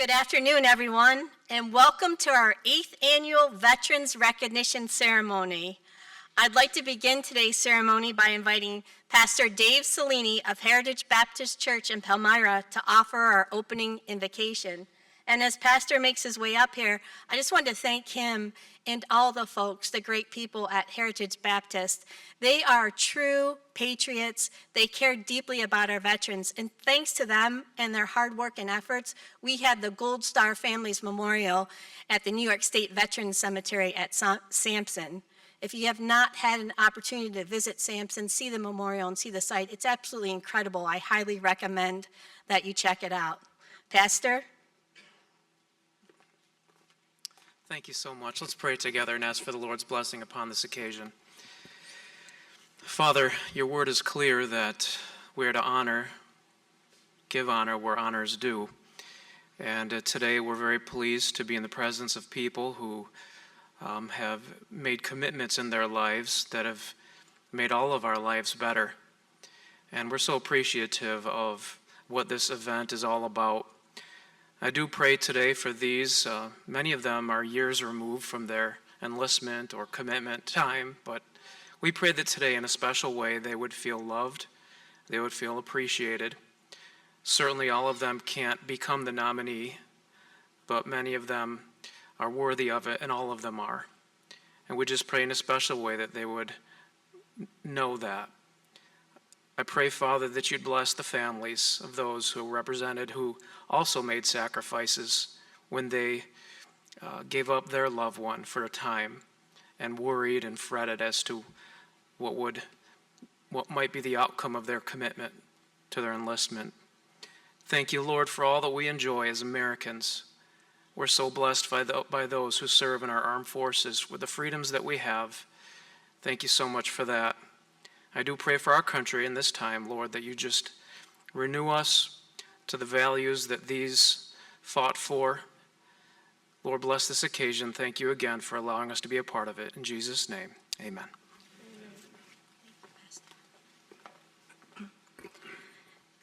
Good afternoon, everyone, and welcome to our 8th Annual Veterans Recognition Ceremony. I'd like to begin today's ceremony by inviting Pastor Dave Cellini of Heritage Baptist Church in Palmyra to offer our opening invocation. And as Pastor makes his way up here, I just want to thank him and all the folks, the great people at Heritage Baptist. They are true patriots. They care deeply about our veterans. And thanks to them and their hard work and efforts, we had the Gold Star Families Memorial at the New York State Veterans Cemetery at Sampson. If you have not had an opportunity to visit Sampson, see the memorial and see the site, it's absolutely incredible. I highly recommend that you check it out. Pastor? Thank you so much. Let's pray together and ask for the Lord's blessing upon this occasion. Father, your word is clear that we are to give honor where honor is due. And today we're very pleased to be in the presence of people who have made commitments in their lives that have made all of our lives better. And we're so appreciative of what this event is all about. I do pray today for these. Many of them are years removed from their enlistment or commitment time, but we pray that today in a special way they would feel loved, they would feel appreciated. Certainly all of them can't become the nominee, but many of them are worthy of it, and all of them are. And we just pray in a special way that they would know that. I pray, Father, that you'd bless the families of those who are represented who also made sacrifices when they gave up their loved one for a time and worried and fretted as to what might be the outcome of their commitment to their enlistment. Thank you, Lord, for all that we enjoy as Americans. We're so blessed by those who serve in our armed forces with the freedoms that we have. Thank you so much for that. I do pray for our country in this time, Lord, that you just renew us to the values that these fought for. Lord, bless this occasion. Thank you again for allowing us to be a part of it. In Jesus' name, amen.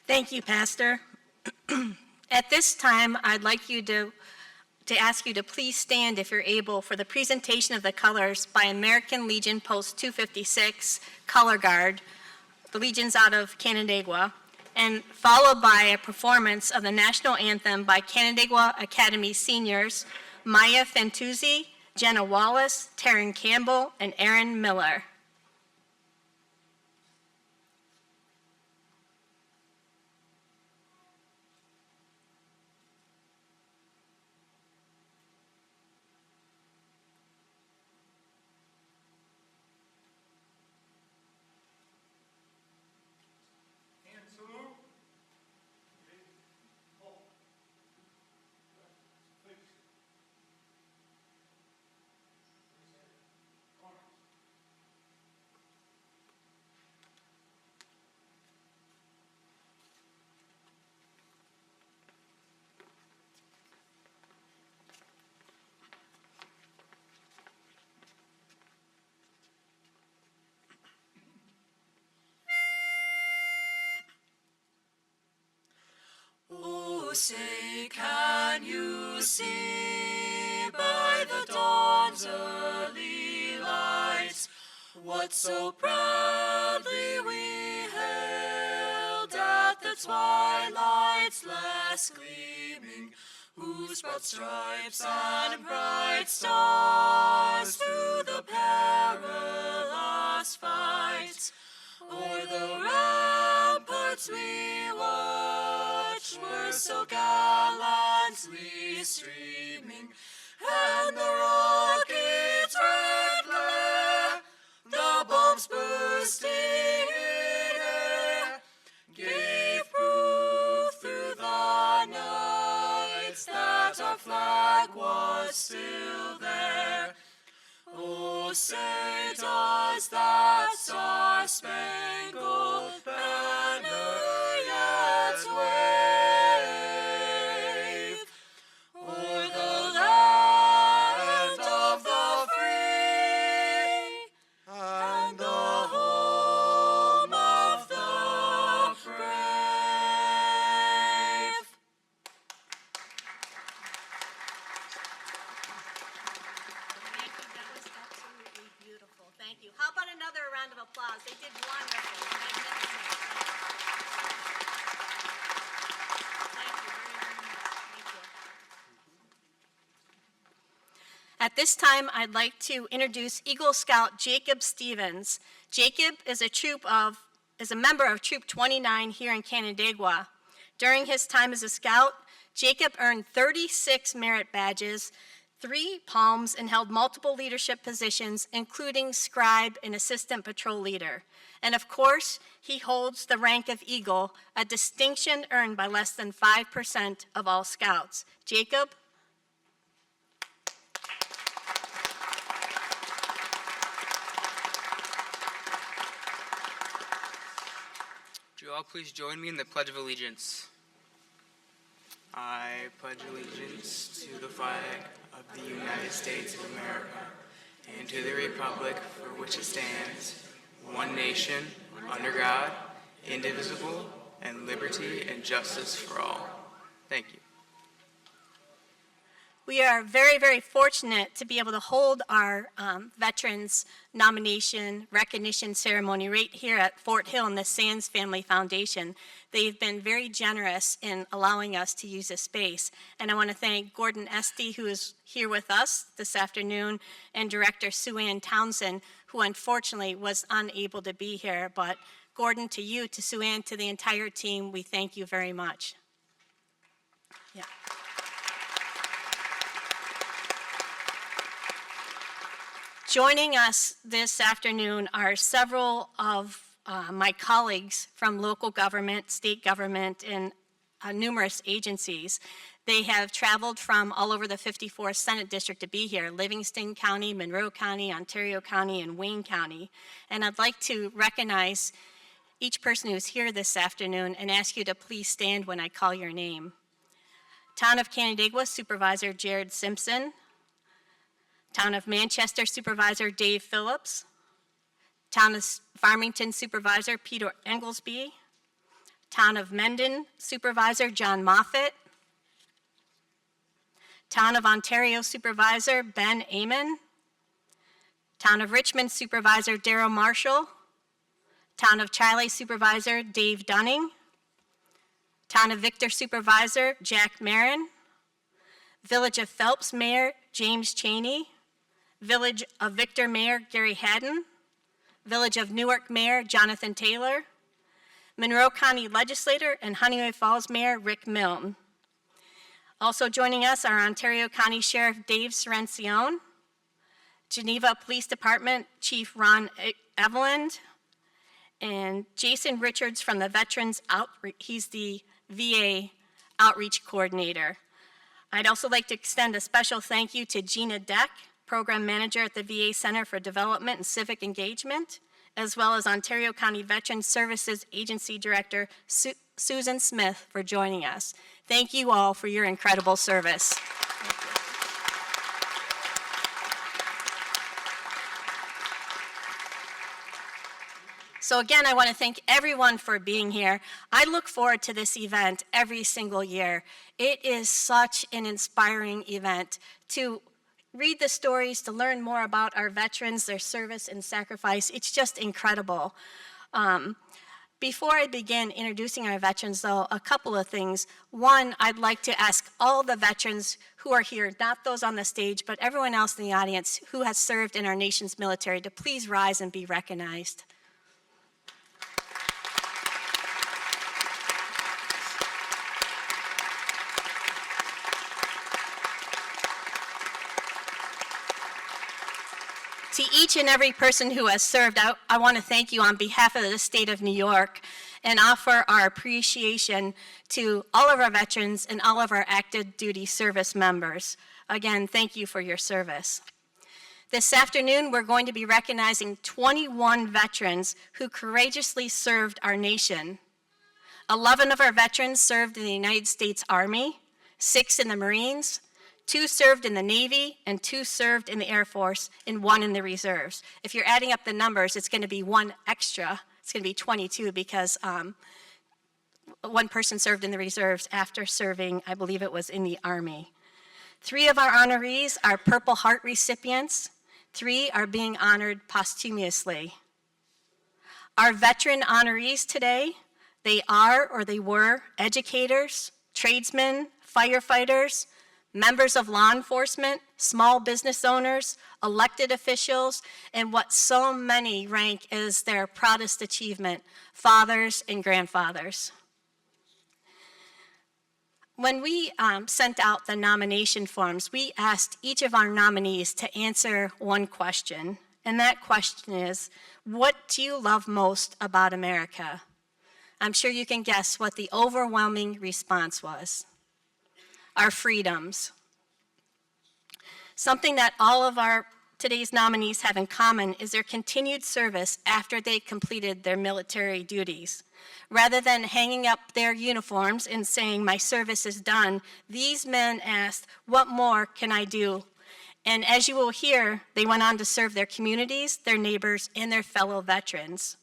Thank you, Pastor. At this time, I'd like you to ask you to please stand if you're able for the presentation of the colors by American Legion Post 256 Color Guard. The Legion's out of Canandaigua, and followed by a performance of the national anthem by Canandaigua Academy seniors Maya Fentuzzi, Jenna Wallace, Taryn Campbell, and Aaron Miller. Oh, say, can you see by the dawn's early lights what so proudly we hailed at the twilight's last gleaming, whose broad stripes and bright stars through the perilous fight o'er the ramparts we watched were so gallantly streaming, and the rocket's red glare, the bombs bursting in air, gave proof through the nights that our flag was still there. Oh, say does that star-spangled banner yet wave o'er the land of the free and the home of the brave? applause. They did wonderful. Magnificent. Thank you very, very much. Thank you. At this time, I'd like to introduce Eagle Scout Jacob Stevens. Jacob is a member of Troop 29 here in Canandaigua. During his time as a scout, Jacob earned 36 merit badges, 3 palms, and held multiple leadership positions, including scribe and assistant patrol leader. And of course, he holds the rank of Eagle, a distinction earned by less than 5% of all scouts. Jacob? Would you all please join me in the Pledge of Allegiance? I pledge allegiance to the flag of the United States of America and to the republic for which it stands, one nation, under God, indivisible, and liberty and justice for all. Thank you. We are very, very fortunate to be able to hold our Veterans Nomination Recognition Ceremony right here at Fort Hill in the Sands Family Foundation. They've been very generous in allowing us to use this space. And I want to thank Gordon Esty, who is here with us this afternoon, and Director Sue Ann Townsend, who unfortunately was unable to be here. But Gordon, to you, to Sue Ann, to the entire team, we thank you very much. Yeah. Joining us this afternoon are several of my colleagues from local government, state government, and numerous agencies. They have traveled from all over the 54th Senate District to be here, Livingston County, Monroe County, Ontario County, and Wayne County. And I'd like to recognize each person who's here this afternoon and ask you to please stand when I call your name. Town of Canandaigua Supervisor Jared Simpson. Town of Manchester Supervisor Dave Phillips. Town of Farmington Supervisor Peter Englesby. Town of Mendon Supervisor John Moffett. Town of Ontario Supervisor Ben Amon. Town of Richmond Supervisor Darrell Marshall. Town of Chile Supervisor Dave Dunning. Town of Victor Supervisor Jack Marin. Village of Phelps Mayor James Cheney. Village of Victor Mayor Gary Haddon. Village of Newark Mayor Jonathan Taylor. Monroe County Legislator and Honeywell Falls Mayor Rick Milne. Also joining us are Ontario County Sheriff Dave Serencione, Geneva Police Department Chief Ron Eveland, and Jason Richards from the Veterans Outreach. He's the VA Outreach Coordinator. I'd also like to extend a special thank you to Gina Deck, Program Manager at the VA Center for Development and Civic Engagement, as well as Ontario County Veterans Services Agency Director Susan Smith for joining us. Thank you all for your incredible service. So again, I want to thank everyone for being here. I look forward to this event every single year. It is such an inspiring event to read the stories, to learn more about our veterans, their service and sacrifice. It's just incredible. Before I begin introducing our veterans, though, a couple of things. One, I'd like to ask all the veterans who are here, not those on the stage, but everyone else in the audience who has served in our nation's military, to please rise and be recognized. To each and every person who has served, I want to thank you on behalf of the state of New York and offer our appreciation to all of our veterans and all of our active duty service members. Again, thank you for your service. This afternoon, we're going to be recognizing 21 veterans who courageously served our nation. 11 of our veterans served in the United States Army, 6 in the Marines, 2 served in the Navy, and 2 served in the Air Force, and 1 in the reserves. If you're adding up the numbers, it's going to be 1 extra. It's going to be 22 because 1 person served in the reserves after serving, I believe it was in the Army. 3 of our honorees are Purple Heart recipients. 3 are being honored posthumously. Our veteran honorees today, they are or they were educators, tradesmen, firefighters, members of law enforcement, small business owners, elected officials, and what so many rank as their proudest achievement, fathers and grandfathers. When we sent out the nomination forms, we asked each of our nominees to answer one question, and that question is, what do you love most about America? I'm sure you can guess what the overwhelming response was. Our freedoms. Something that all of our today's nominees have in common is their continued service after they completed their military duties. Rather than hanging up their uniforms and saying, my service is done, these men asked, what more can I do? And as you will hear, they went on to serve their communities, their neighbors, and their fellow veterans.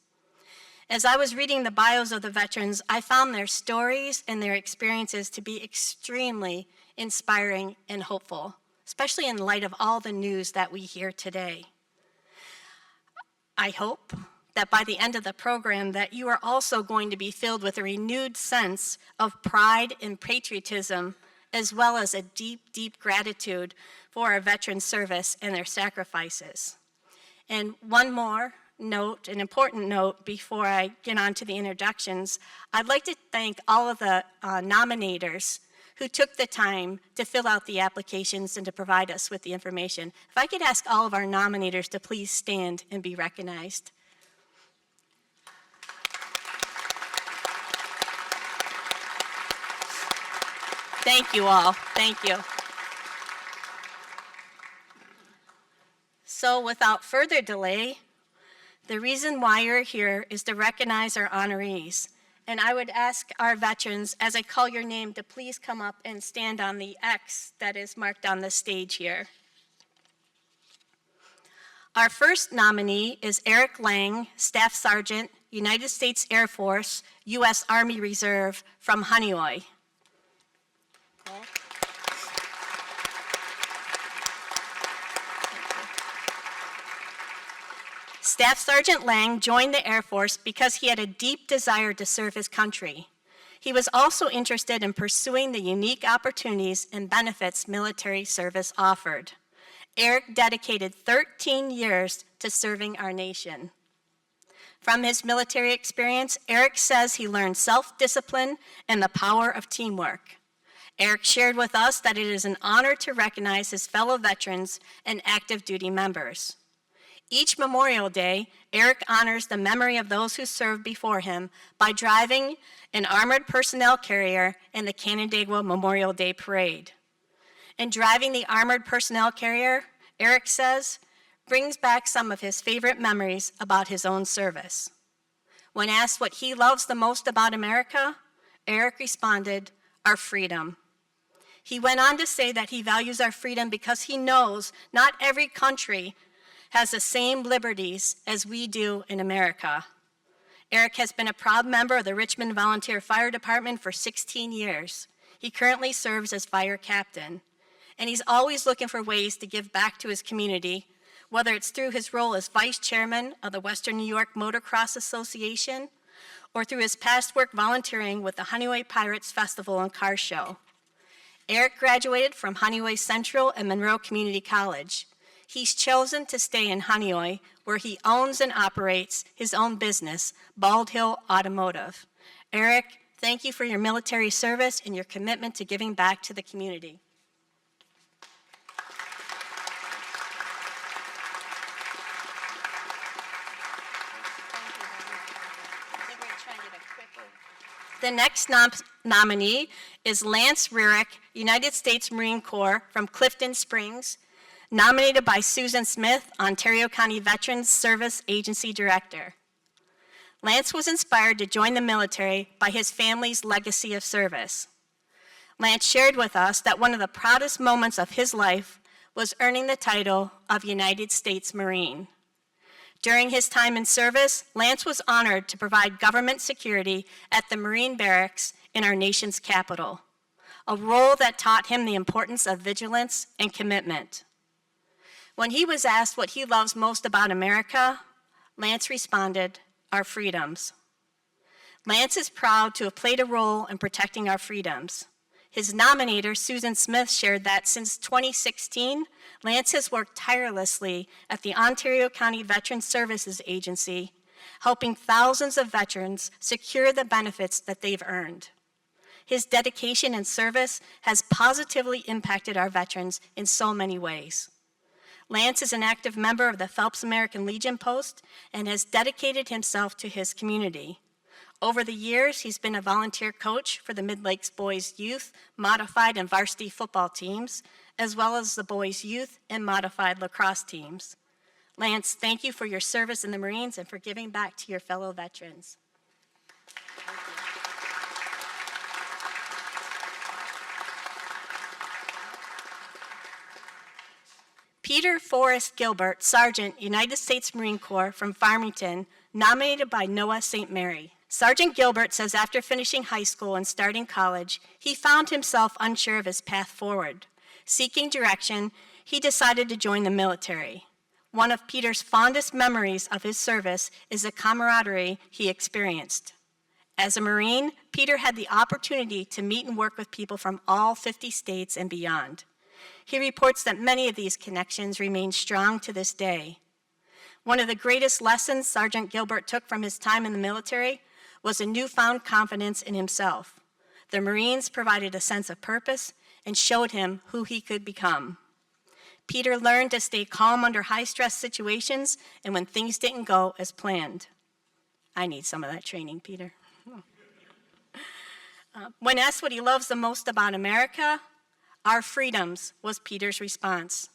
As I was reading the bios of the veterans, I found their stories and their experiences to be extremely inspiring and hopeful, especially in light of all the news that we hear today. I hope that by the end of the program that you are also going to be filled with a renewed sense of pride and patriotism, as well as a deep, deep gratitude for our veteran service and their sacrifices. And one more note, an important note before I get on to the introductions, I'd like to thank all of the nominators who took the time to fill out the applications and to provide us with the information. If I could ask all of our nominators to please stand and be recognized. Thank you all, thank you. So without further delay, the reason why you're here is to recognize our honorees. And I would ask our veterans, as I call your name, to please come up and stand on the X that is marked on the stage here. Our first nominee is Eric Lang, Staff Sergeant, United States Air Force, U.S. Army Reserve from Hanoi. Staff Sergeant Lang joined the Air Force because he had a deep desire to serve his country. He was also interested in pursuing the unique opportunities and benefits military service offered. Eric dedicated 13 years to serving our nation. From his military experience, Eric says he learned self-discipline and the power of teamwork. Eric shared with us that it is an honor to recognize his fellow veterans and active duty members. Each Memorial Day, Eric honors the memory of those who served before him by driving an armored personnel carrier in the Canandaigua Memorial Day Parade. And driving the armored personnel carrier, Eric says, brings back some of his favorite memories about his own service. When asked what he loves the most about America, Eric responded, our freedom. He went on to say that he values our freedom because he knows not every country has the same liberties as we do in America. Eric has been a proud member of the Richmond Volunteer Fire Department for 16 years. He currently serves as fire captain, and he's always looking for ways to give back to his community, whether it's through his role as vice chairman of the Western New York Motocross Association, or through his past work volunteering with the Hanoi Pirates Festival and Car Show. Eric graduated from Hanoi Central and Monroe Community College. He's chosen to stay in Hanoi, where he owns and operates his own business, Bald Hill Automotive. Eric, thank you for your military service and your commitment to giving back to the community. The next nominee is Lance Rurick, United States Marine Corps from Clifton Springs, nominated by Susan Smith, Ontario County Veterans Service Agency Director. Lance was inspired to join the military by his family's legacy of service. Lance shared with us that one of the proudest moments of his life was earning the title of United States Marine. During his time in service, Lance was honored to provide government security at the Marine Barracks in our nation's capital, a role that taught him the importance of vigilance and commitment. When he was asked what he loves most about America, Lance responded, our freedoms. Lance is proud to have played a role in protecting our freedoms. His nominator, Susan Smith, shared that since 2016, Lance has worked tirelessly at the Ontario County Veterans Services Agency, helping thousands of veterans secure the benefits that they've earned. His dedication and service has positively impacted our veterans in so many ways. Lance is an active member of the Phelps American Legion Post and has dedicated himself to his community. Over the years, he's been a volunteer coach for the Mid-Lakes Boys Youth, Modified, and Varsity football teams, as well as the Boys Youth and Modified lacrosse teams. Lance, thank you for your service in the Marines and for giving back to your fellow veterans. Peter Forrest Gilbert, Sergeant, United States Marine Corps from Farmington, nominated by Noah St. Mary. Sergeant Gilbert says after finishing high school and starting college, he found himself unsure of his path forward. Seeking direction, he decided to join the military. One of Peter's fondest memories of his service is the camaraderie he experienced. As a Marine, Peter had the opportunity to meet and work with people from all 50 states and beyond. He reports that many of these connections remain strong to this day. One of the greatest lessons Sergeant Gilbert took from his time in the military was a newfound confidence in himself. The Marines provided a sense of purpose and showed him who he could become. Peter learned to stay calm under high-stress situations and when things didn't go as planned. I need some of that training, Peter. When asked what he loves the most about America, our freedoms was Peter's response.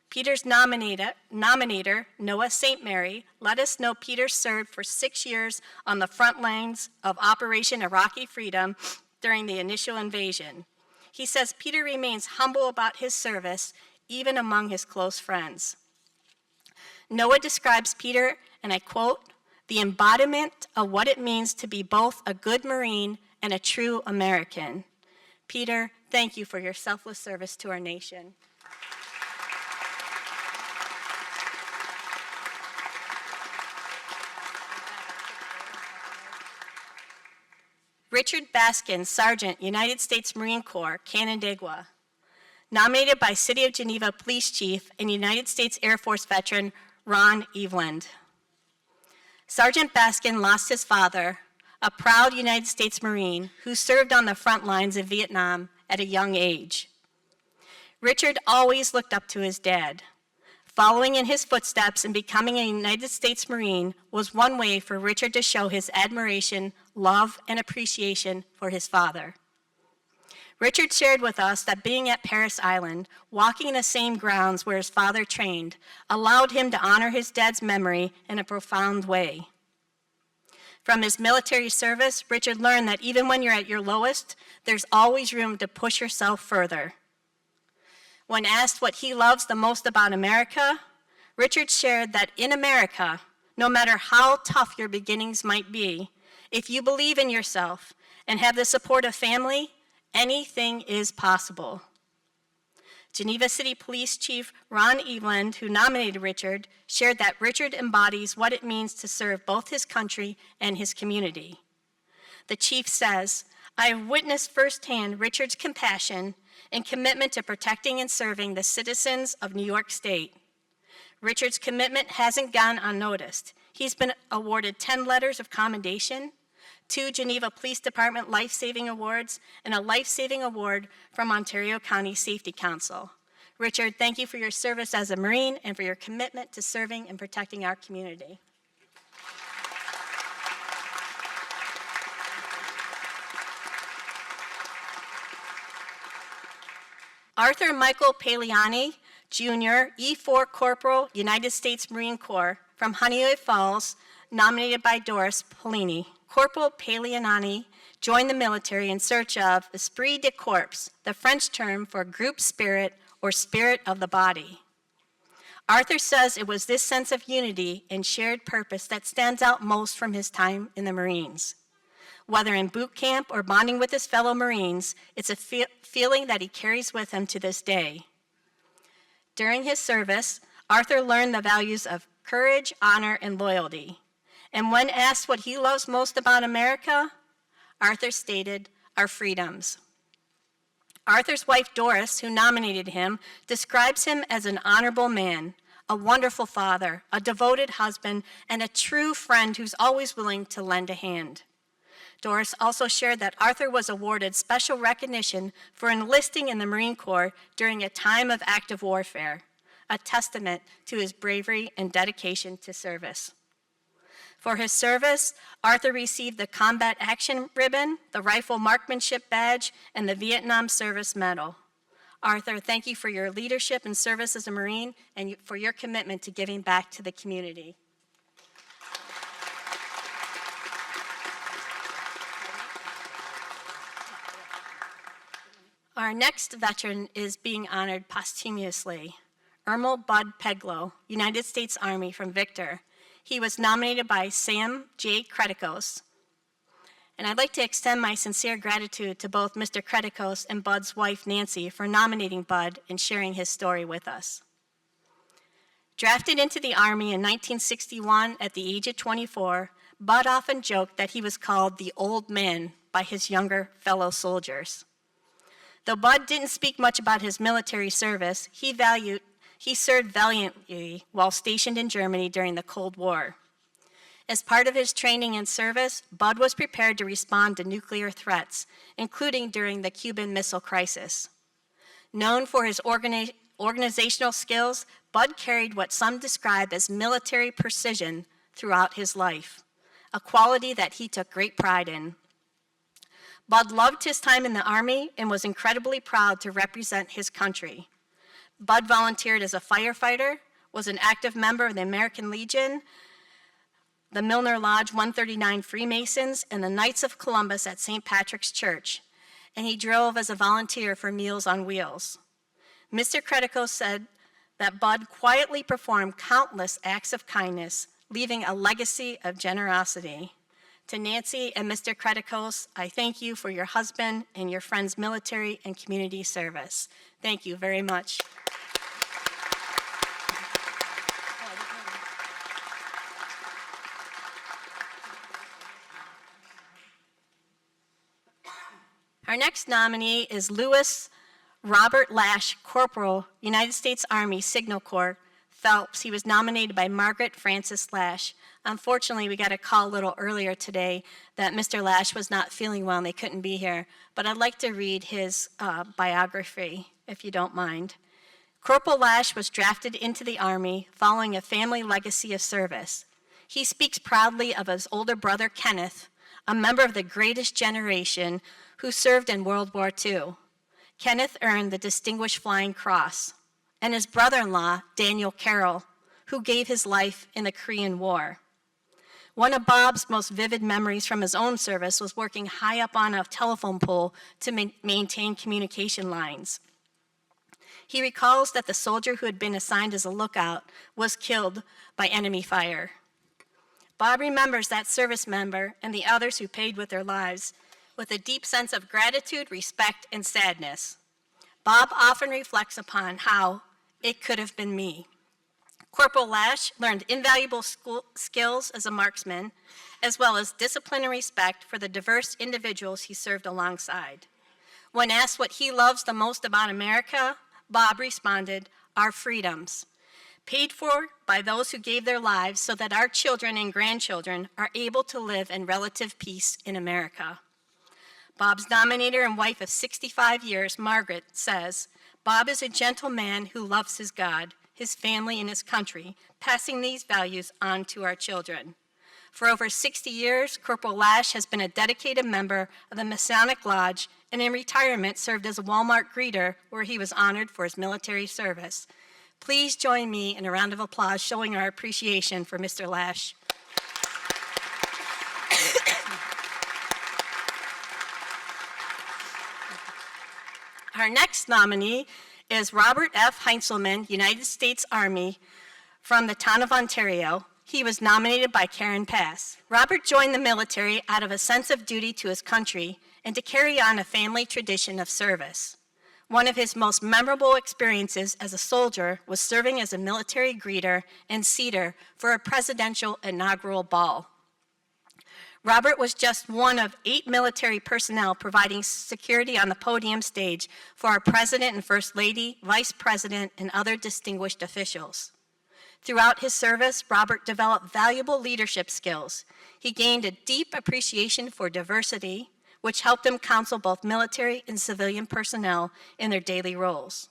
Peter's nominator, Noah St. Mary, let us know Peter served for 6 years on the front lines of Operation Iraqi Freedom during the initial invasion. He says Peter remains humble about his service, even among his close friends. Noah describes Peter, and I quote, the embodiment of what it means to be both a good Marine and a true American. Peter, thank you for your selfless service to our nation. Richard Baskin, Sergeant, United States Marine Corps, Canandaigua, nominated by City of Geneva Police Chief and United States Air Force veteran Ron Eveland. Sergeant Baskin lost his father, a proud United States Marine who served on the front lines of Vietnam at a young age. Richard always looked up to his dad. Following in his footsteps and becoming a United States Marine was one way for Richard to show his admiration, love, and appreciation for his father. Richard shared with us that being at Parris Island, walking in the same grounds where his father trained, allowed him to honor his dad's memory in a profound way. From his military service, Richard learned that even when you're at your lowest, there's always room to push yourself further. When asked what he loves the most about America, Richard shared that in America, no matter how tough your beginnings might be, if you believe in yourself and have the support of family, anything is possible. Geneva City Police Chief Ron Eveland, who nominated Richard, shared that Richard embodies what it means to serve both his country and his community. The chief says, I have witnessed firsthand Richard's compassion and commitment to protecting and serving the citizens of New York State. Richard's commitment hasn't gone unnoticed. He's been awarded 10 letters of commendation, 2 Geneva Police Department Life-Saving Awards, and a Life-Saving Award from Ontario County Safety Council. Richard, thank you for your service as a Marine and for your commitment to serving and protecting our community. Arthur Michael Paliani, Jr., E4 Corporal, United States Marine Corps, from Honeoye Falls, nominated by Doris Polini. Corporal Paliani joined the military in search of esprit de corps, the French term for group spirit or spirit of the body. Arthur says it was this sense of unity and shared purpose that stands out most from his time in the Marines. Whether in boot camp or bonding with his fellow Marines, it's a feeling that he carries with him to this day. During his service, Arthur learned the values of courage, honor, and loyalty. And when asked what he loves most about America, Arthur stated, "Our freedoms." Arthur's wife, Doris, who nominated him, describes him as an honorable man, a wonderful father, a devoted husband, and a true friend who's always willing to lend a hand. Doris also shared that Arthur was awarded special recognition for enlisting in the Marine Corps during a time of active warfare, a testament to his bravery and dedication to service. For his service, Arthur received the Combat Action Ribbon, the Rifle Marksmanship Badge, and the Vietnam Service Medal. Arthur, thank you for your leadership and service as a Marine and for your commitment to giving back to the community. Our next veteran is being honored posthumously. Ermel Bud Peglow, United States Army from Victor. He was nominated by Sam J. Kretikos. And I'd like to extend my sincere gratitude to both Mr. Kretikos and Bud's wife, Nancy, for nominating Bud and sharing his story with us. Drafted into the Army in 1961 at the age of 24, Bud often joked that he was called the old man by his younger fellow soldiers. Though Bud didn't speak much about his military service, he served valiantly while stationed in Germany during the Cold War. As part of his training and service, Bud was prepared to respond to nuclear threats, including during the Cuban Missile Crisis. Known for his organizational skills, Bud carried what some describe as military precision throughout his life, a quality that he took great pride in. Bud loved his time in the Army and was incredibly proud to represent his country. Bud volunteered as a firefighter, was an active member of the American Legion, the Milner Lodge 139 Freemasons, and the Knights of Columbus at St. Patrick's Church, and he drove as a volunteer for Meals on Wheels. Mr. Kretikos said that Bud quietly performed countless acts of kindness, leaving a legacy of generosity. To Nancy and Mr. Kretikos, I thank you for your husband and your friend's military and community service. Thank you very much. Our next nominee is Lewis Robert Lash, Corporal, United States Army Signal Corps, Phelps. He was nominated by Margaret Frances Lash. Unfortunately, we got a call a little earlier today that Mr. Lash was not feeling well and they couldn't be here, but I'd like to read his biography, if you don't mind. Corporal Lash was drafted into the Army following a family legacy of service. He speaks proudly of his older brother, Kenneth, a member of the greatest generation who served in World War II. Kenneth earned the Distinguished Flying Cross, and his brother-in-law, Daniel Carroll, who gave his life in the Korean War. One of Bob's most vivid memories from his own service was working high up on a telephone pole to maintain communication lines. He recalls that the soldier who had been assigned as a lookout was killed by enemy fire. Bob remembers that service member and the others who paid with their lives with a deep sense of gratitude, respect, and sadness. Bob often reflects upon how it could have been me. Corporal Lash learned invaluable skills as a marksman, as well as discipline and respect for the diverse individuals he served alongside. When asked what he loves the most about America, Bob responded, "Our freedoms, paid for by those who gave their lives so that our children and grandchildren are able to live in relative peace in America." Bob's nominator and wife of 65 years, Margaret, says, "Bob is a gentle man who loves his God, his family, and his country, passing these values on to our children." For over 60 years, Corporal Lash has been a dedicated member of the Masonic Lodge and in retirement served as a Walmart greeter where he was honored for his military service. Please join me in a round of applause showing our appreciation for Mr. Lash. Our next nominee is Robert F. Heinzelman, United States Army, from the town of Ontario. He was nominated by Karen Pass. Robert joined the military out of a sense of duty to his country and to carry on a family tradition of service. One of his most memorable experiences as a soldier was serving as a military greeter and seater for a presidential inaugural ball. Robert was just one of 8 military personnel providing security on the podium stage for our President and First Lady, Vice President, and other distinguished officials. Throughout his service, Robert developed valuable leadership skills. He gained a deep appreciation for diversity, which helped him counsel both military and civilian personnel in their daily roles.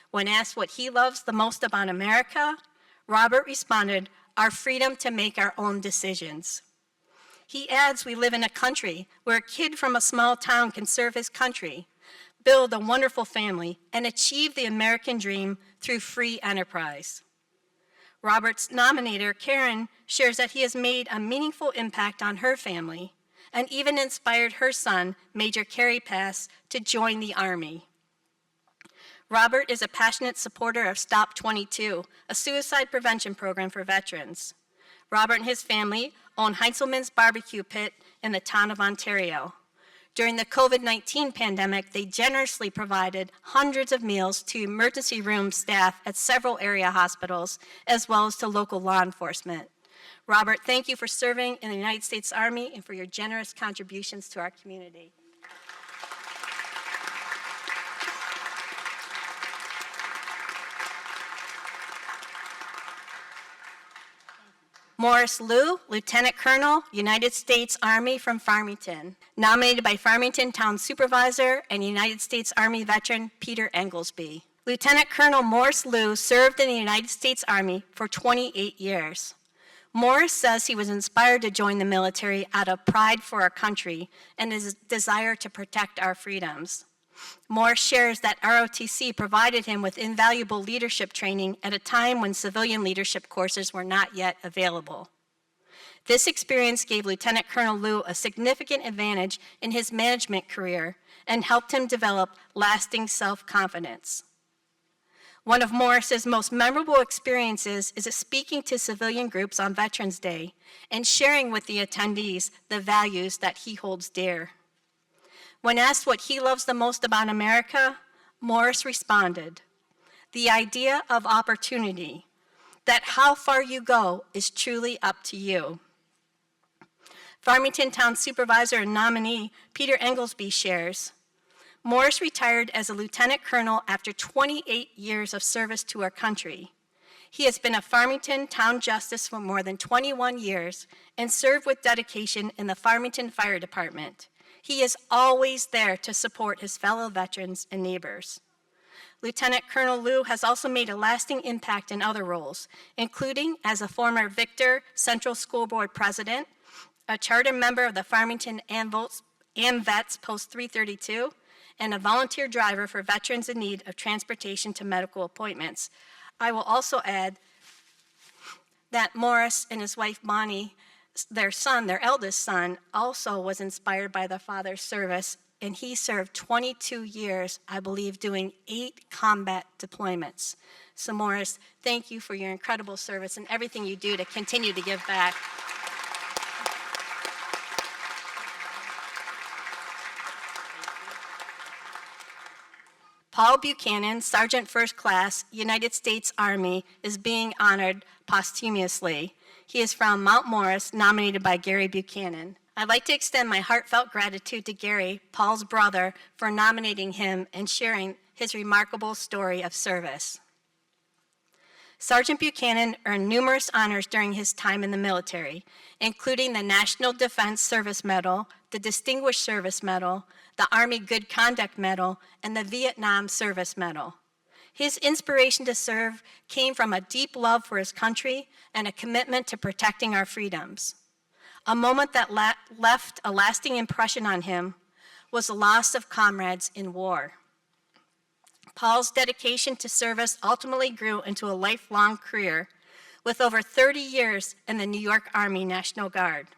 When asked what he loves the most about America, Robert responded, "Our freedom to make our own decisions." He adds, "We live in a country where a kid from a small town can serve his country, build a wonderful family, and achieve the American dream through free enterprise." Robert's nominator, Karen, shares that he has made a meaningful impact on her family and even inspired her son, Major Carey Pass, to join the Army. Robert is a passionate supporter of Stop 22, a suicide prevention program for veterans. Robert and his family own Heintzelman's Barbecue Pit in the town of Ontario. During the COVID-19 pandemic, they generously provided hundreds of meals to emergency room staff at several area hospitals, as well as to local law enforcement. Robert, thank you for serving in the United States Army and for your generous contributions to our community. Morris Liu, Lieutenant Colonel, United States Army from Farmington, nominated by Farmington Town Supervisor and United States Army veteran Peter Englesby. Lieutenant Colonel Morris Liu served in the United States Army for 28 years. Morris says he was inspired to join the military out of pride for our country and his desire to protect our freedoms. Morris shares that ROTC provided him with invaluable leadership training at a time when civilian leadership courses were not yet available. This experience gave Lieutenant Colonel Liu a significant advantage in his management career and helped him develop lasting self-confidence. One of Morris's most memorable experiences is speaking to civilian groups on Veterans Day and sharing with the attendees the values that he holds dear. When asked what he loves the most about America, Morris responded, "The idea of opportunity, that how far you go is truly up to you." Farmington Town Supervisor and nominee Peter Englesby shares, "Morris retired as a lieutenant colonel after 28 years of service to our country. He has been a Farmington Town Justice for more than 21 years and served with dedication in the Farmington Fire Department. He is always there to support his fellow veterans and neighbors." Lieutenant Colonel Liu has also made a lasting impact in other roles, including as a former Victor Central School Board President, a charter member of the Farmington AMVETS Post 332, and a volunteer driver for veterans in need of transportation to medical appointments. I will also add that Morris and his wife Bonnie, their son, their eldest son, also was inspired by the father's service, and he served 22 years, I believe, doing 8 combat deployments. So Morris, thank you for your incredible service and everything you do to continue to give back. Paul Buchanan, Sergeant First Class, United States Army, is being honored posthumously. He is from Mount Morris, nominated by Gary Buchanan. I'd like to extend my heartfelt gratitude to Gary, Paul's brother, for nominating him and sharing his remarkable story of service. Sergeant Buchanan earned numerous honors during his time in the military, including the National Defense Service Medal, the Distinguished Service Medal, the Army Good Conduct Medal, and the Vietnam Service Medal. His inspiration to serve came from a deep love for his country and a commitment to protecting our freedoms. A moment that left a lasting impression on him was the loss of comrades in war. Paul's dedication to service ultimately grew into a lifelong career with over 30 years in the New York Army National Guard.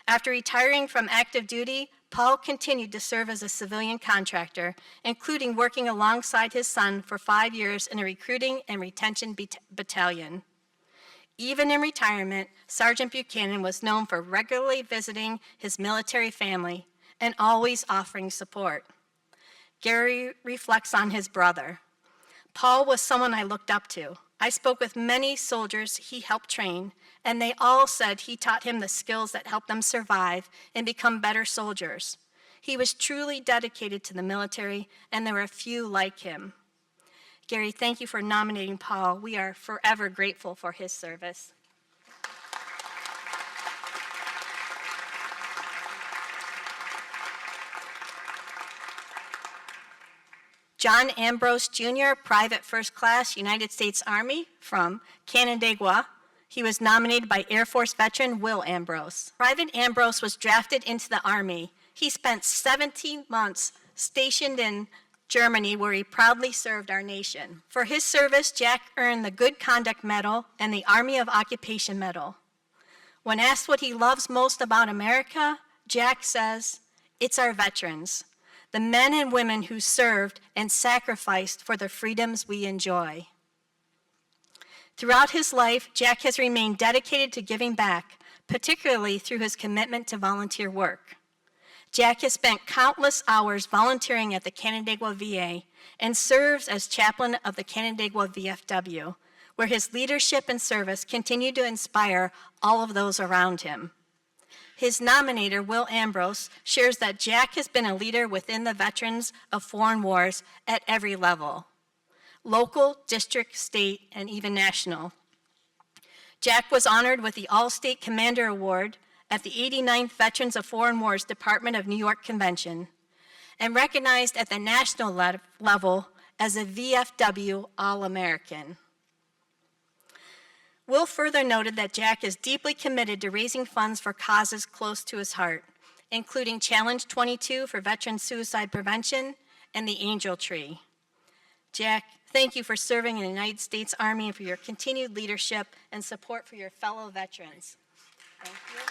After retiring from active duty, Paul continued to serve as a civilian contractor, including working alongside his son for 5 years in a recruiting and retention battalion. Even in retirement, Sergeant Buchanan was known for regularly visiting his military family and always offering support. Gary reflects on his brother. "Paul was someone I looked up to. I spoke with many soldiers he helped train, and they all said he taught him the skills that helped them survive and become better soldiers. He was truly dedicated to the military, and there were few like him. Gary, thank you for nominating Paul. We are forever grateful for his service. John Ambrose Jr., Private First Class, United States Army from Canandaigua. He was nominated by Air Force veteran Will Ambrose. Private Ambrose was drafted into the Army. He spent 17 months stationed in Germany, where he proudly served our nation. For his service, Jack earned the Good Conduct Medal and the Army of Occupation Medal. When asked what he loves most about America, Jack says, "It's our veterans, the men and women who served and sacrificed for the freedoms we enjoy." Throughout his life, Jack has remained dedicated to giving back, particularly through his commitment to volunteer work. Jack has spent countless hours volunteering at the Canandaigua VA and serves as chaplain of the Canandaigua VFW, where his leadership and service continue to inspire all of those around him. His nominator, Will Ambrose, shares that Jack has been a leader within the veterans of foreign wars at every level: local, district, state, and even national. Jack was honored with the All-State Commander Award at the 89th Veterans of Foreign Wars Department of New York Convention, and recognized at the national level as a VFW All-American. Will further noted that Jack is deeply committed to raising funds for causes close to his heart, including Challenge 22 for veteran suicide prevention and the Angel Tree. Jack, thank you for serving in the United States Army and for your continued leadership and support for your fellow veterans. Thank you.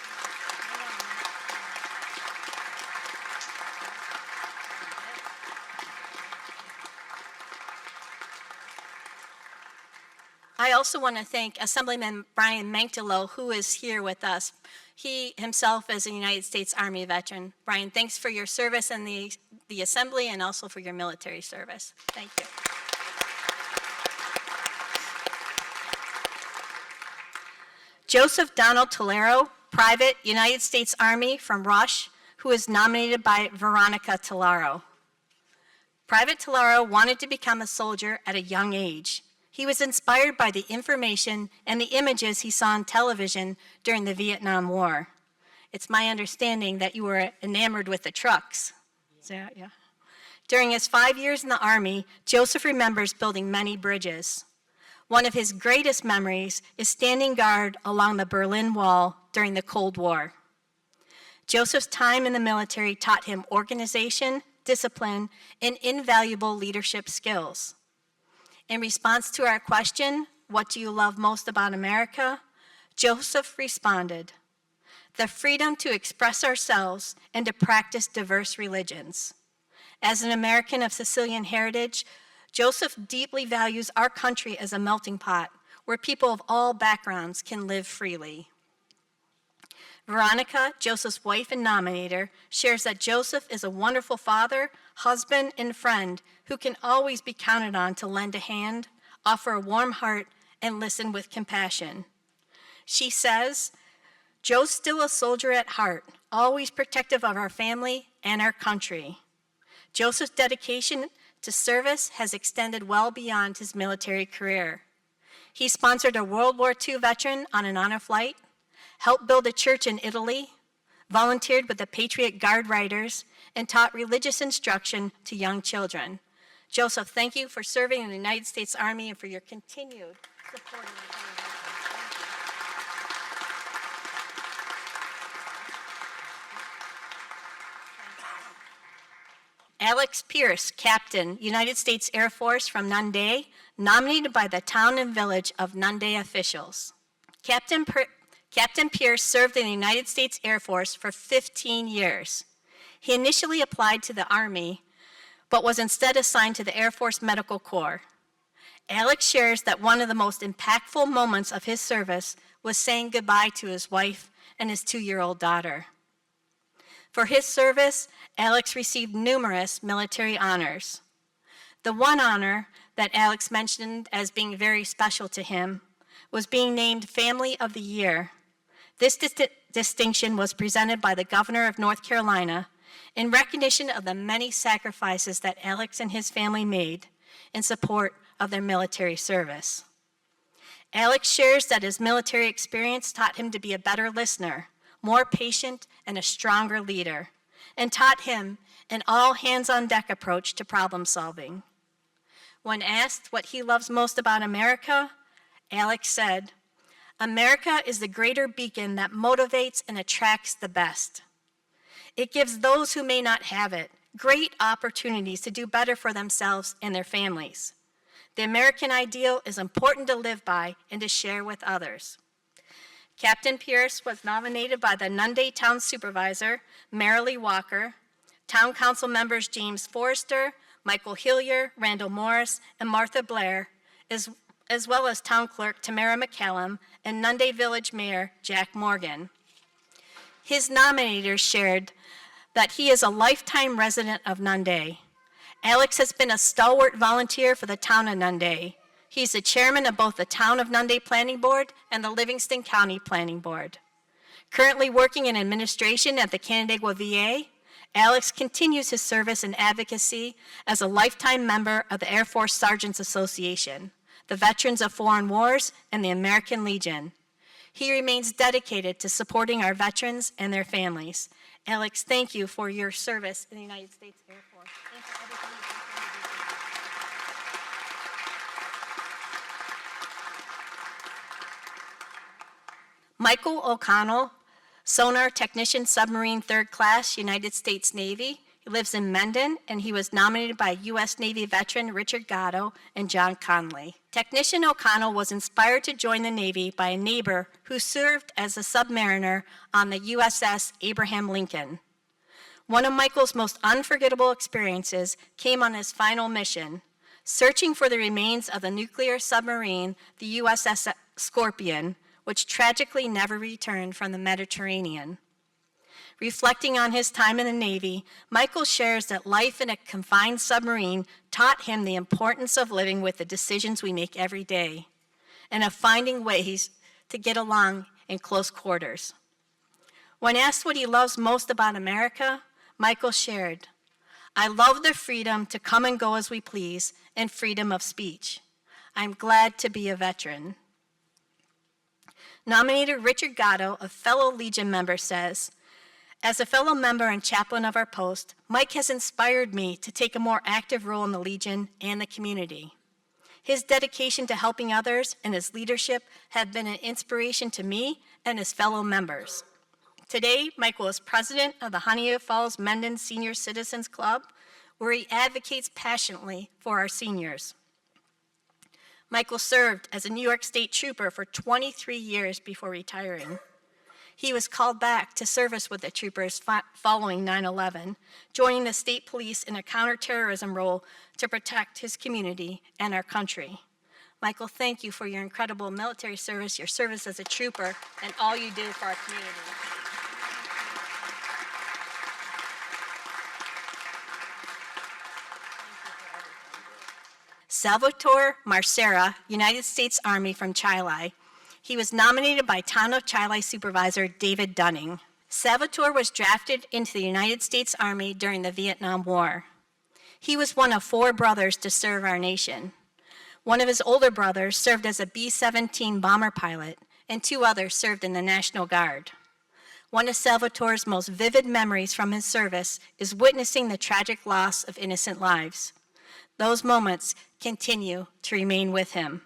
I also want to thank Assemblyman Brian Manctilo, who is here with us. He himself is a United States Army veteran. Brian, thanks for your service in the Assembly and also for your military service. Thank you. Joseph Donald Tolero, Private, United States Army from Rush, who is nominated by Veronica Tolaro. Private Tolaro wanted to become a soldier at a young age. He was inspired by the information and the images he saw on television during the Vietnam War. It's my understanding that you were enamored with the trucks. So, yeah. During his 5 years in the Army, Joseph remembers building many bridges. One of his greatest memories is standing guard along the Berlin Wall during the Cold War. Joseph's time in the military taught him organization, discipline, and invaluable leadership skills. In response to our question, "What do you love most about America?" Joseph responded, "The freedom to express ourselves and to practice diverse religions." As an American of Sicilian heritage, Joseph deeply values our country as a melting pot where people of all backgrounds can live freely. Veronica, Joseph's wife and nominator, shares that Joseph is a wonderful father, husband, and friend who can always be counted on to lend a hand, offer a warm heart, and listen with compassion. She says, "Joe's still a soldier at heart, always protective of our family and our country." Joseph's dedication to service has extended well beyond his military career. He sponsored a World War II veteran on an honor flight, helped build a church in Italy, volunteered with the Patriot Guard Riders, and taught religious instruction to young children. Joseph, thank you for serving in the United States Army and for your continued support of the Army. Alex Pierce, Captain, United States Air Force from Nunde, nominated by the town and village of Nunde officials. Captain Pierce served in the United States Air Force for 15 years. He initially applied to the Army, but was instead assigned to the Air Force Medical Corps. Alex shares that one of the most impactful moments of his service was saying goodbye to his wife and his 2-year-old daughter. For his service, Alex received numerous military honors. The one honor that Alex mentioned as being very special to him was being named Family of the Year. This distinction was presented by the governor of North Carolina in recognition of the many sacrifices that Alex and his family made in support of their military service. Alex shares that his military experience taught him to be a better listener, more patient, and a stronger leader, and taught him an all-hands-on-deck approach to problem solving. When asked what he loves most about America, Alex said, "America is the greater beacon that motivates and attracts the best. It gives those who may not have it great opportunities to do better for themselves and their families. The American ideal is important to live by and to share with others." Captain Pierce was nominated by the Nunde Town Supervisor, Marilee Walker, Town Council members James Forrester, Michael Hillier, Randall Morris, and Martha Blair, as well as Town Clerk Tamara McCallum and Nunde Village Mayor Jack Morgan. His nominators shared that he is a lifetime resident of Nunde. Alex has been a stalwart volunteer for the town of Nunde. He's the chairman of both the Town of Nunde Planning Board and the Livingston County Planning Board. Currently working in administration at the Canandaigua VA, Alex continues his service and advocacy as a lifetime member of the Air Force Sergeants Association, the Veterans of Foreign Wars, and the American Legion. He remains dedicated to supporting our veterans and their families. Alex, thank you for your service in the United States Air Force. Thank you for everything you've done for me. Michael O'Connell, Sonar Technician Submarine 3rd Class, United States Navy. He lives in Mendon, and he was nominated by U.S. Navy veteran Richard Gatto and John Conley. Technician O'Connell was inspired to join the Navy by a neighbor who served as a submariner on the USS Abraham Lincoln. One of Michael's most unforgettable experiences came on his final mission, searching for the remains of the nuclear submarine, the USS Scorpion, which tragically never returned from the Mediterranean. Reflecting on his time in the Navy, Michael shares that life in a confined submarine taught him the importance of living with the decisions we make every day and of finding ways to get along in close quarters. When asked what he loves most about America, Michael shared, "I love the freedom to come and go as we please and freedom of speech. I'm glad to be a veteran." Nominator Richard Gatto, a fellow Legion member, says, "As a fellow member and chaplain of our post, Mike has inspired me to take a more active role in the Legion and the community. His dedication to helping others and his leadership have been an inspiration to me and his fellow members. Today, Michael is president of the Honea Falls Mendon Senior Citizens Club, where he advocates passionately for our seniors. Michael served as a New York State Trooper for 23 years before retiring. He was called back to service with the troopers following 9/11, joining the state police in a counterterrorism role to protect his community and our country. Michael, thank you for your incredible military service, your service as a trooper, and all you do for our community." Salvatore Marcera, United States Army from Chile. He was nominated by Town of Chile Supervisor David Dunning. Salvatore was drafted into the United States Army during the Vietnam War. He was one of 4 brothers to serve our nation. One of his older brothers served as a B-17 bomber pilot, and 2 others served in the National Guard. One of Salvatore's most vivid memories from his service is witnessing the tragic loss of innocent lives. Those moments continue to remain with him.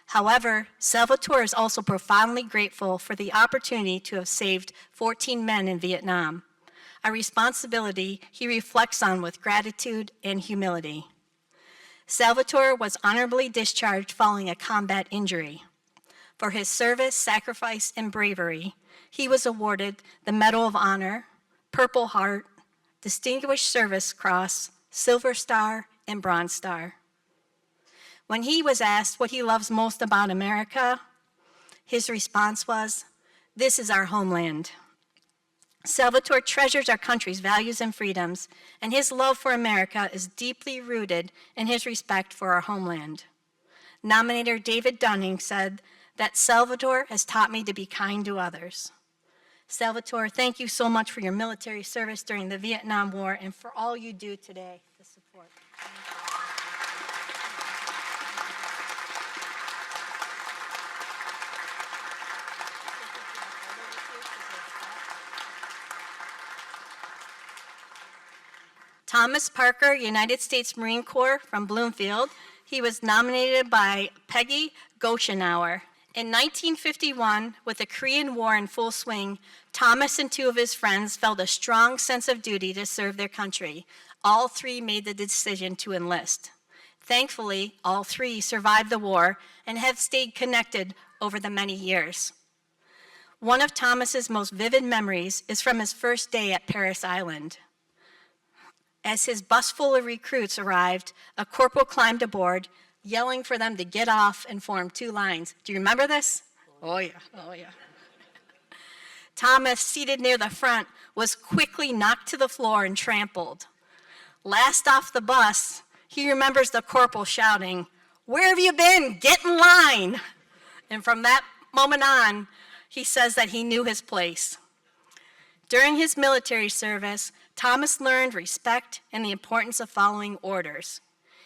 However, Salvatore is also profoundly grateful for the opportunity to have saved 14 men in Vietnam, a responsibility he reflects on with gratitude and humility. Salvatore was honorably discharged following a combat injury. For his service, sacrifice, and bravery, he was awarded the Medal of Honor, Purple Heart, Distinguished Service Cross, Silver Star, and Bronze Star. When he was asked what he loves most about America, his response was, "This is our homeland." Salvatore treasures our country's values and freedoms, and his love for America is deeply rooted in his respect for our homeland. Nominator David Dunning said that Salvatore has taught me to be kind to others. Salvatore, thank you so much for your military service during the Vietnam War and for all you do today to support. Thomas Parker, United States Marine Corps from Bloomfield. He was nominated by Peggy Goshenauer. In 1951, with the Korean War in full swing, Thomas and two of his friends felt a strong sense of duty to serve their country. All three made the decision to enlist. Thankfully, all three survived the war and have stayed connected over the many years. One of Thomas's most vivid memories is from his first day at Parris Island. As his bus full of recruits arrived, a corporal climbed aboard, yelling for them to get off and form two lines. Do you remember this? Oh yeah. Thomas, seated near the front, was quickly knocked to the floor and trampled. Last off the bus, he remembers the corporal shouting, "Where have you been? Get in line!" And from that moment on, he says that he knew his place. During his military service, Thomas learned respect and the importance of following orders.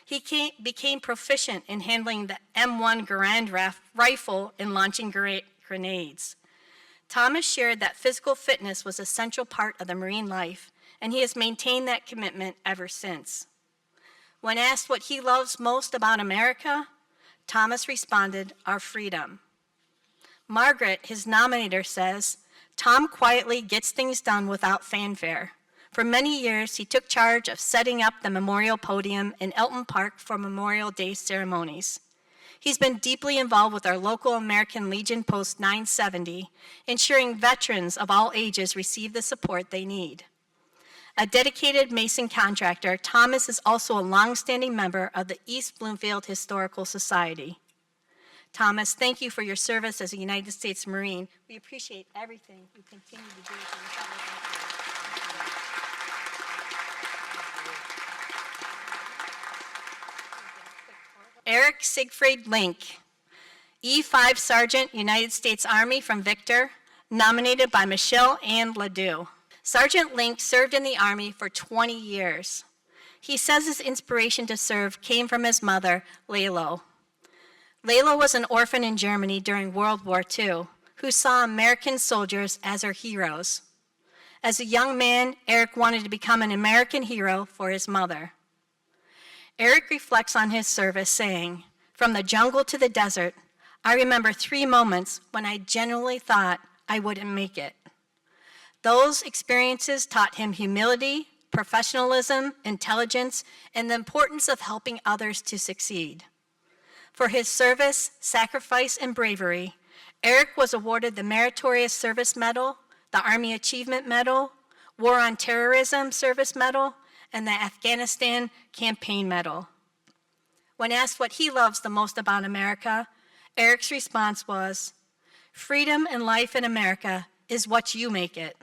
He became proficient in handling the M1 Garand rifle and launching grenades. Thomas shared that physical fitness was a central part of the Marine life, and he has maintained that commitment ever since. When asked what he loves most about America, Thomas responded, "Our freedom." Margaret, his nominator, says, "Tom quietly gets things done without fanfare. For many years, he took charge of setting up the memorial podium in Elton Park for Memorial Day ceremonies. He's been deeply involved with our local American Legion Post 970, ensuring veterans of all ages receive the support they need. A dedicated Mason contractor, Thomas is also a longstanding member of the East Bloomfield Historical Society. Thomas, thank you for your service as a United States Marine. We appreciate everything you continue to do for the federal government. Eric Siegfried Link, E5 Sergeant, United States Army from Victor, nominated by Michelle Ann Ledoux. Sergeant Link served in the Army for 20 years. He says his inspiration to serve came from his mother, Lalo. Lalo was an orphan in Germany during World War II, who saw American soldiers as her heroes. As a young man, Eric wanted to become an American hero for his mother. Eric reflects on his service, saying, "From the jungle to the desert, I remember 3 moments when I genuinely thought I wouldn't make it. Those experiences taught him humility, professionalism, intelligence, and the importance of helping others to succeed. For his service, sacrifice, and bravery, Eric was awarded the Meritorious Service Medal, the Army Achievement Medal, War on Terrorism Service Medal, and the Afghanistan Campaign Medal." When asked what he loves the most about America, Eric's response was, "Freedom and life in America is what you make it.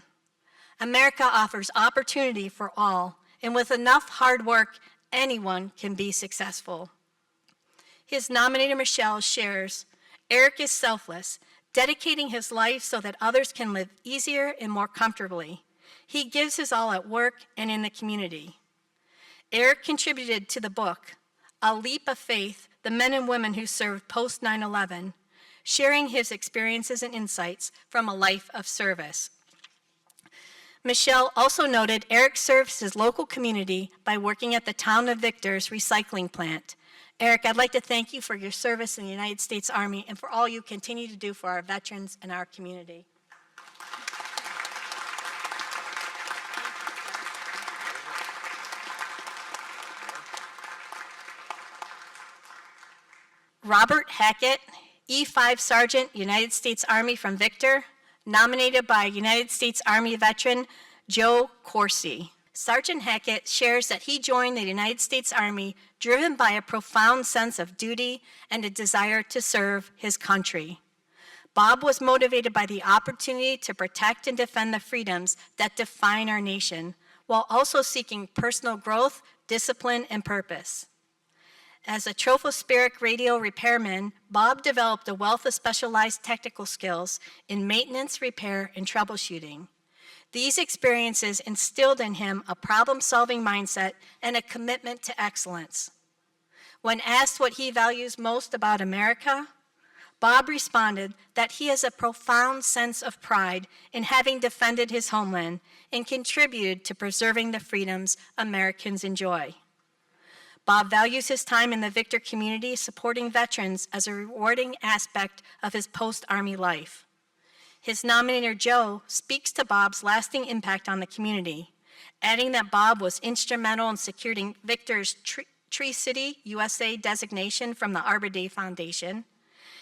America offers opportunity for all, and with enough hard work, anyone can be successful." His nominator, Michelle, shares, "Eric is selfless, dedicating his life so that others can live easier and more comfortably. He gives his all at work and in the community." Eric contributed to the book, A Leap of Faith, The Men and Women Who Served Post 9/11, sharing his experiences and insights from a life of service. Michelle also noted Eric serves his local community by working at the Town of Victor's recycling plant. Eric, I'd like to thank you for your service in the United States Army and for all you continue to do for our veterans and our community. Robert Hackett, E5 Sergeant, United States Army from Victor, nominated by United States Army veteran Joe Corsi. Sergeant Hackett shares that he joined the United States Army driven by a profound sense of duty and a desire to serve his country. Bob was motivated by the opportunity to protect and defend the freedoms that define our nation, while also seeking personal growth, discipline, and purpose. As a tropospheric radio repairman, Bob developed a wealth of specialized technical skills in maintenance, repair, and troubleshooting. These experiences instilled in him a problem-solving mindset and a commitment to excellence. When asked what he values most about America, Bob responded that he has a profound sense of pride in having defended his homeland and contributed to preserving the freedoms Americans enjoy. Bob values his time in the Victor community supporting veterans as a rewarding aspect of his post-Army life. His nominator, Joe, speaks to Bob's lasting impact on the community, adding that Bob was instrumental in securing Victor's Tree City, USA designation from the Arbor Day Foundation,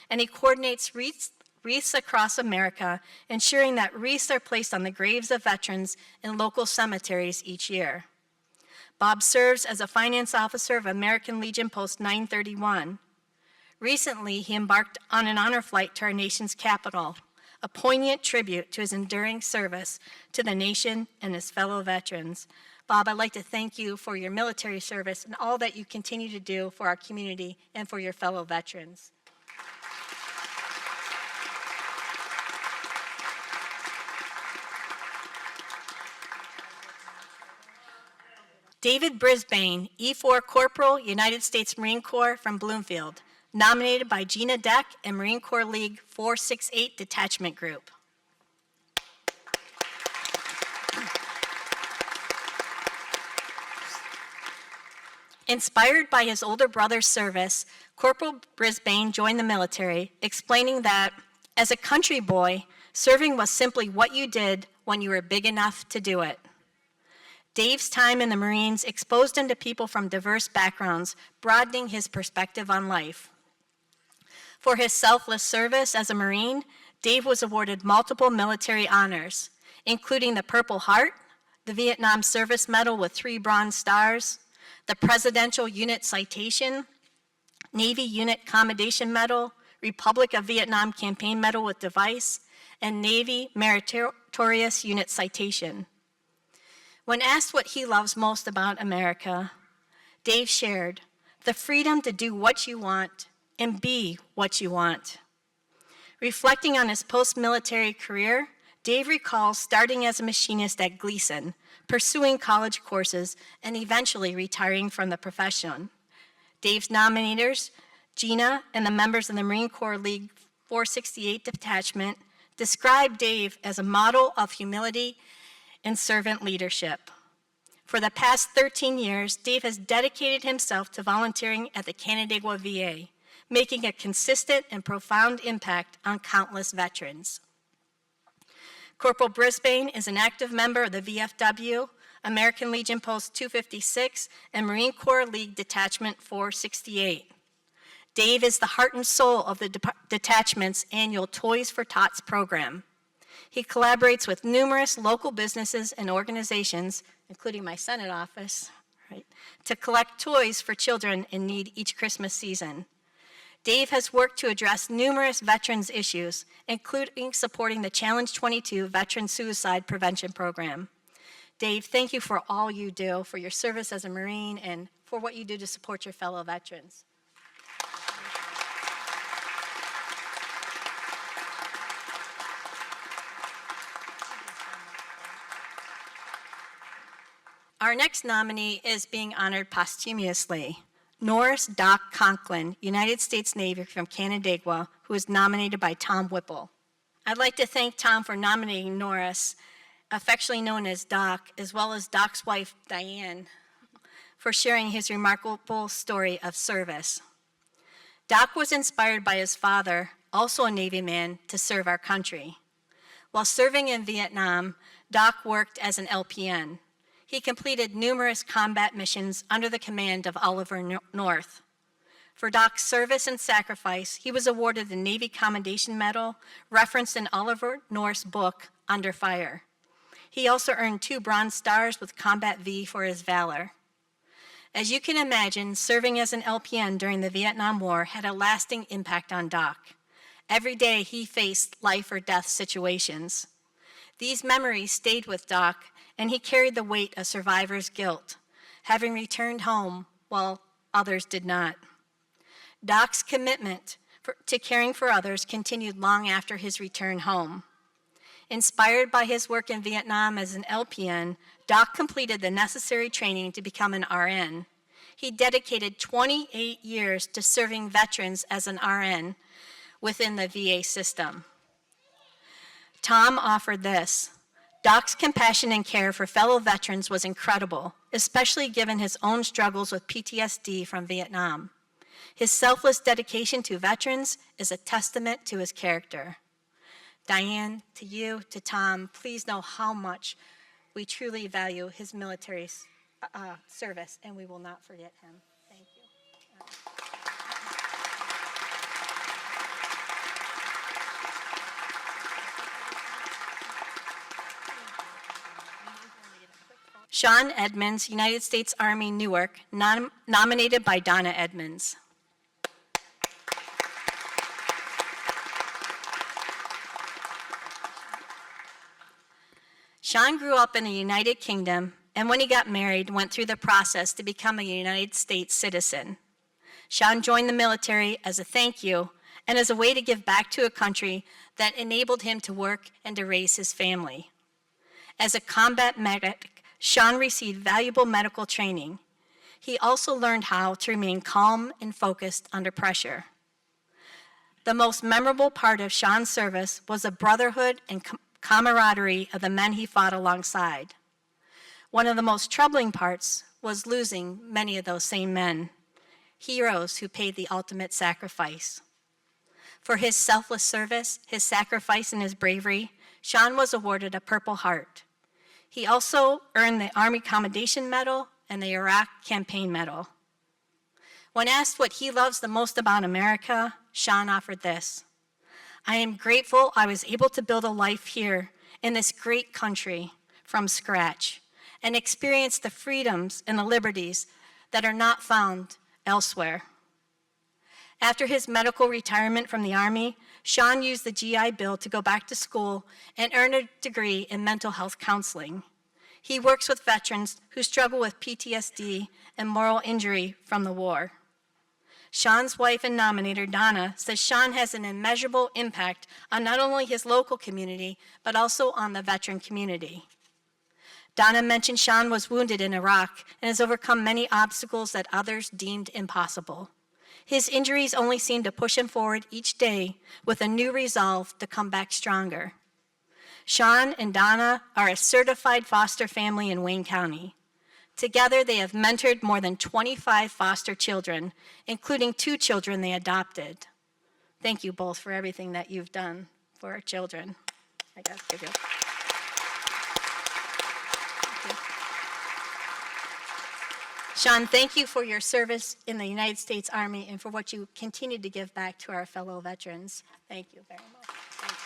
and he coordinates wreaths across America, ensuring that wreaths are placed on the graves of veterans in local cemeteries each year. Bob serves as a finance officer of American Legion Post 931. Recently, he embarked on an honor flight to our nation's capital, a poignant tribute to his enduring service to the nation and his fellow veterans. Bob, I'd like to thank you for your military service and all that you continue to do for our community and for your fellow veterans. David Brisbane, E4 Corporal, United States Marine Corps from Bloomfield, nominated by Gina Deck and Marine Corps League 468 Detachment Group. Inspired by his older brother's service, Corporal Brisbane joined the military, explaining that, as a country boy, serving was simply what you did when you were big enough to do it. Dave's time in the Marines exposed him to people from diverse backgrounds, broadening his perspective on life. For his selfless service as a Marine, Dave was awarded multiple military honors, including the Purple Heart, the Vietnam Service Medal with 3 Bronze Stars, the Presidential Unit Citation, Navy Unit Commendation Medal, Republic of Vietnam Campaign Medal with Device, and Navy Meritorious Unit Citation. When asked what he loves most about America, Dave shared, the freedom to do what you want and be what you want. Reflecting on his post-military career, Dave recalls starting as a machinist at Gleason, pursuing college courses, and eventually retiring from the profession. Dave's nominators, Gina and the members of the Marine Corps League 468 Detachment, describe Dave as a model of humility and servant leadership. For the past 13 years, Dave has dedicated himself to volunteering at the Canandaigua VA, making a consistent and profound impact on countless veterans. Corporal Brisbane is an active member of the VFW, American Legion Post 256, and Marine Corps League Detachment 468. Dave is the heart and soul of the detachment's annual Toys for Tots program. He collaborates with numerous local businesses and organizations, including my Senate office, to collect toys for children in need each Christmas season. Dave has worked to address numerous veterans issues, including supporting the Challenge 22 Veteran Suicide Prevention Program. Dave, thank you for all you do, for your service as a Marine, and for what you do to support your fellow veterans. Our next nominee is being honored posthumously. Norris Doc Conklin, United States Navy from Canandaigua, who is nominated by Tom Whipple. I'd like to thank Tom for nominating Norris, affectionately known as Doc, as well as Doc's wife, Diane, for sharing his remarkable story of service. Doc was inspired by his father, also a Navy man, to serve our country. While serving in Vietnam, Doc worked as an LPN. He completed numerous combat missions under the command of Oliver North. For Doc's service and sacrifice, he was awarded the Navy Commendation Medal, referenced in Oliver North's book, Under Fire. He also earned 2 Bronze Stars with Combat V for his valor. As you can imagine, serving as an LPN during the Vietnam War had a lasting impact on Doc. Every day he faced life or death situations. These memories stayed with Doc, and he carried the weight of survivor's guilt, having returned home while others did not. Doc's commitment to caring for others continued long after his return home. Inspired by his work in Vietnam as an LPN, Doc completed the necessary training to become an RN. He dedicated 28 years to serving veterans as an RN within the VA system. Tom offered this. Doc's compassion and care for fellow veterans was incredible, especially given his own struggles with PTSD from Vietnam. His selfless dedication to veterans is a testament to his character. Diane, to you, to Tom, please know how much we truly value his military service, and we will not forget him. Thank you. Sean Edmonds, United States Army, Newark, nominated by Donna Edmonds. Sean grew up in the United Kingdom, and when he got married, went through the process to become a United States citizen. Sean joined the military as a thank you and as a way to give back to a country that enabled him to work and to raise his family. As a combat medic, Sean received valuable medical training. He also learned how to remain calm and focused under pressure. The most memorable part of Sean's service was the brotherhood and camaraderie of the men he fought alongside. One of the most troubling parts was losing many of those same men, heroes who paid the ultimate sacrifice. For his selfless service, his sacrifice, and his bravery, Sean was awarded a Purple Heart. He also earned the Army Commendation Medal and the Iraq Campaign Medal. When asked what he loves the most about America, Sean offered this. I am grateful I was able to build a life here in this great country from scratch and experience the freedoms and the liberties that are not found elsewhere. After his medical retirement from the Army, Sean used the GI Bill to go back to school and earn a degree in mental health counseling. He works with veterans who struggle with PTSD and moral injury from the war. Sean's wife and nominator, Donna, says Sean has an immeasurable impact on not only his local community, but also on the veteran community. Donna mentioned Sean was wounded in Iraq and has overcome many obstacles that others deemed impossible. His injuries only seem to push him forward each day with a new resolve to come back stronger. Sean and Donna are a certified foster family in Wayne County. Together, they have mentored more than 25 foster children, including 2 children they adopted. Thank you both for everything that you've done for our children. I gotta give you. Thank you. Sean, thank you for your service in the United States Army and for what you continue to give back to our fellow veterans. Thank you very much. Thank you.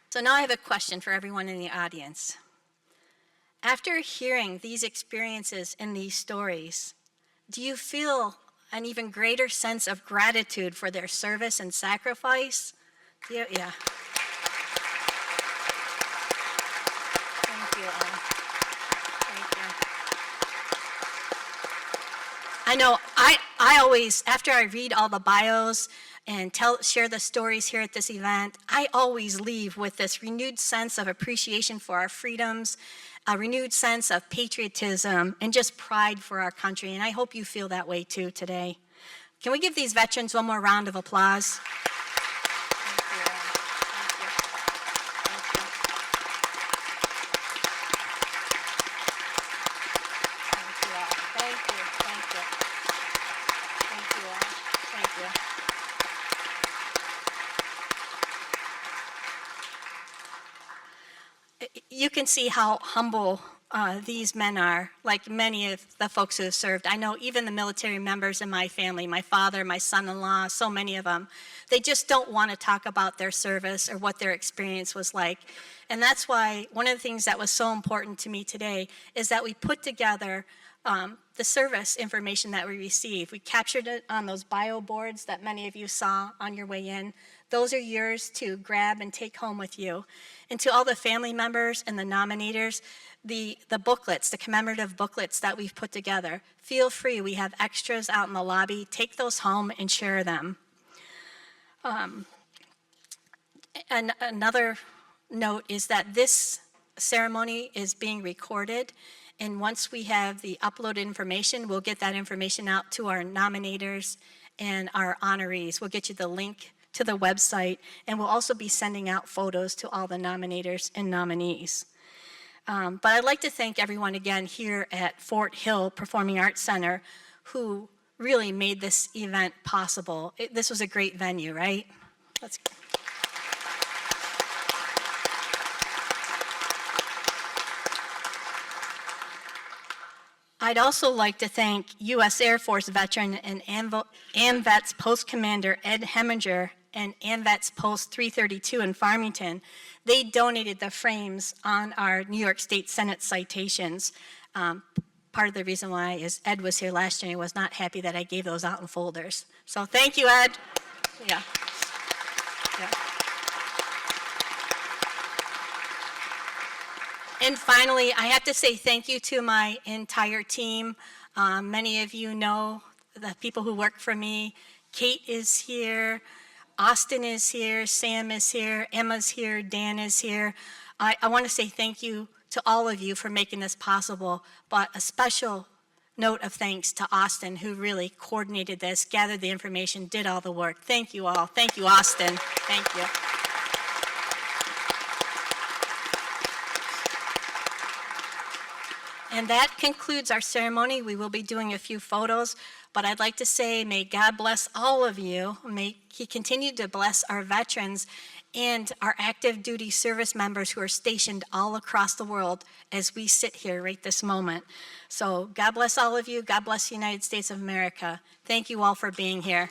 So now I have a question for everyone in the audience. After hearing these experiences and these stories, do you feel an even greater sense of gratitude for their service and sacrifice? Yeah. Thank you. Thank you. I know I always, after I read all the bios and share the stories here at this event, I always leave with this renewed sense of appreciation for our freedoms, a renewed sense of patriotism, and just pride for our country. And I hope you feel that way too today. Can we give these veterans one more round of applause? You can see how humble these men are, like many of the folks who have served. I know even the military members in my family, my father, my son-in-law, so many of them, they just don't want to talk about their service or what their experience was like. And that's why one of the things that was so important to me today is that we put together the service information that we receive. We captured it on those bio boards that many of you saw on your way in. Those are yours to grab and take home with you. And to all the family members and the nominators, the booklets, the commemorative booklets that we've put together, feel free. We have extras out in the lobby. Take those home and share them. And another note is that this ceremony is being recorded, and once we have the uploaded information, we'll get that information out to our nominators and our honorees. We'll get you the link to the website, and we'll also be sending out photos to all the nominators and nominees. But I'd like to thank everyone again here at Fort Hill Performing Arts Center who really made this event possible. This was a great venue, right? Let's go. I'd also like to thank U.S. Air Force veteran and AMVETS Post Commander Ed Heminger and AMVETS Post 332 in Farmington. They donated the frames on our New York State Senate citations. Part of the reason why is Ed was here last year and he was not happy that I gave those out in folders. So thank you, Ed. Yeah. And finally, I have to say thank you to my entire team. Many of you know the people who work for me. Kate is here, Austin is here, Sam is here, Emma's here, Dan is here. I want to say thank you to all of you for making this possible, but a special note of thanks to Austin, who really coordinated this, gathered the information, did all the work. Thank you all. Thank you, Austin. Thank you. And that concludes our ceremony. We will be doing a few photos, but I'd like to say may God bless all of you. May He continue to bless our veterans and our active duty service members who are stationed all across the world as we sit here right this moment. So God bless all of you. God bless the United States of America. Thank you all for being here.